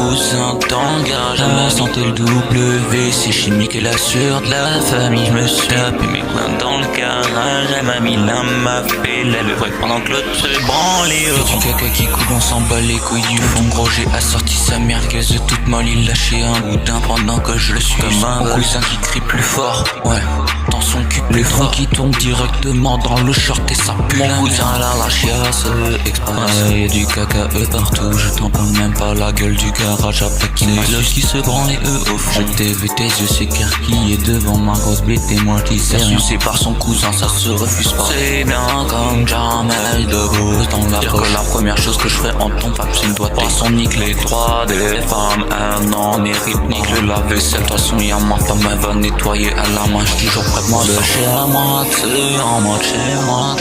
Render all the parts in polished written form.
cousin dans le garage. Jamais sentais le W, c'est chimique et l'assure de la famille. Je me suis tapé mes plaintes dans le garage. Elle m'a mis la m'a fait la levrette pendant que l'autre se branlait. Y'a du caca qui coule, on s'en bat les couilles du fond. Gros, j'ai assorti sa merguez de toute molle. Il lâchait un boudin pendant que je le suis. Comme un cousin qui crie plus fort, ouais, dans son cul plus fort. Les qui tombent directement dans le short et ça pue. Mon cousin la chiasse express. Y'a du caca partout, je t'en parle même pas. La gueule du garage après qu'il m'a qui se branle au fond. Je t'ai vu tes yeux s'écarquiller devant ma grosse bite et moi qui sais rien. C'est par son cousin, ça se refuse pas. C'est bien comme Jamel Debbouze dans la poche. Que la première chose que je ferai en ton pape, c'est une doigt de poisson. Nique les droits des femmes, un an mérite. Nique le lave-vaisselle, de toute façon y'a ma femme, elle va nettoyer à la main. J'suis toujours près de moi de chez moi, tu en mode chez moi.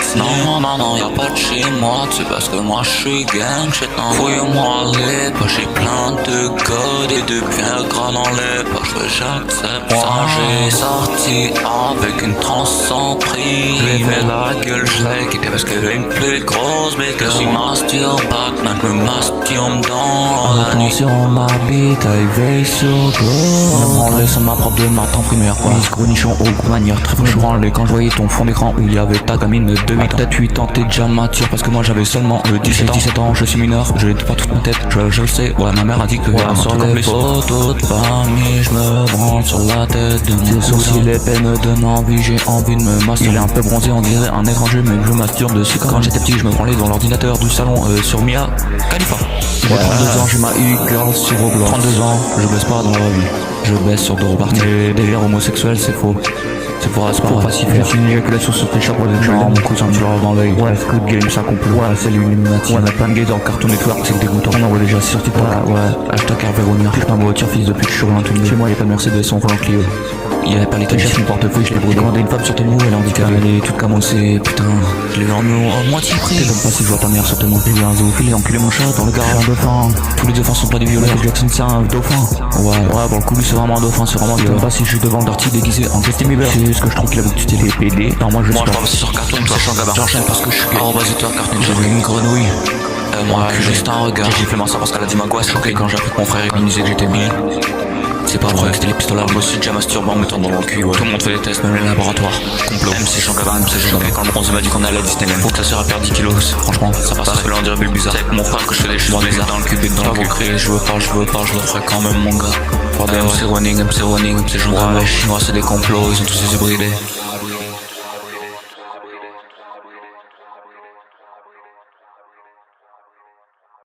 Non, y'a pas de chez moi, tu parce que moi j'suis gang, shit. Fouille-moi les poches, j'ai plein de codes et de pierres gras dans les poches. J'accepte ça, j'ai sorti avec une trans sans prix. J'ai fait la gueule, j'l'ai quitté parce qu'elle est une plus grosse bête que si masturbe pas, maintenant je me masturbe dans la nuit. Sur ma bite, elle veille sur gros. Me branler sur ma propre de matin primaire. Police gros nichon au gros manière. Très fort je branlais quand je voyais ton fond d'écran où il y avait ta gamine de 8 ans. Peut-être 8 ans, t'es déjà mature parce que moi j'avais seulement 17 ans. Je suis mineur, je n'ai pas toute ma tête, je le sais. Ouais, ma mère a dit que sur les photos de famille, je me branle sur la tête de mon sourcils. Les peines me donnent envie, j'ai envie de me masturber. Il est un peu bronzé, on dirait un étranger, mais je masturbe dessus. Quand j'étais petit, je me branlais dans l'ordinateur du salon sur Mia Khalifa. J'ai 32 ans, j'ai ma e-girl sur Roblox. 32 ans, je baisse pas dans la vie, je baisse sur deux reparties. Les délires homosexuels, c'est faux. C'est pour pas s'y faire. Une éjaculation sur tes chapeaux de genre, mon cousin, tu l'auras dans l'œil. Ouais, Squid Game, ça complète. Ouais, c'est l'Illuminati. Ouais, mais plein de gays dans le Cartoon Network, c'est dégoûtant. On en voit déjà sur TikTok. Ouais, hashtag Hervéronia. Touche pas ma voiture, fils de pute, je suis rien tout le monde. Chez moi, y'a pas de Mercedes, on voit un Clio. Il y avait pas les têtes, mon portefeuille, je l'ai brûlé. J'ai commandé une femme sur Temu, elle est handicapée. Elle est toute camossée, putain. Je l'ai en moitié pris. T'es comme pas si je vois ta mère sur Temu. J'ai vu un zoophile et enculé mon chat dans le garage. Un dauphin. Tous les dauphins sont pas des violets. Jackson, c'est un dauphin. Ouais, pour le coup, lui, c'est vraiment un dauphin, c'est vraiment un dauphin. Je sais pas si je suis devant le Darty déguisé en Justin Bieber. C'est ce que je trouve qu'il avait tué les PD. Non, moi je suis pas. Moi, je sur Cartoon, toi, je suis en gamin. J'enchaîne parce que je suis gay. Toi, Cartoon, j'ai vu une grenouille. Moi, juste un regard. J'ai fait ça parce qu'elle a dit ma gosse. Choqué quand j'ai appris que mon frère il disait que j'étais bi. C'est pas vrai que c'était les pistolets. Moi aussi déjà masturbant en mettant dans le cul. Ouais. Tout le monde fait des tests, même les laboratoires. Complot. MC Chancavin, MC Choqué. Quand le bronze m'a dit qu'on allait à Disneyland. Faut que la sœur perd 10 kilos. Franchement, ça passe. Parce que là on dirait bizarre. C'est avec mon frère que je fais des choses bizarres. Dans le cul, dans le cul. Je veux pas, je le ferai quand même mon gars. MC Running, MC Jean. Ouais, les Chinois c'est des complots, ils ont tous hybridés.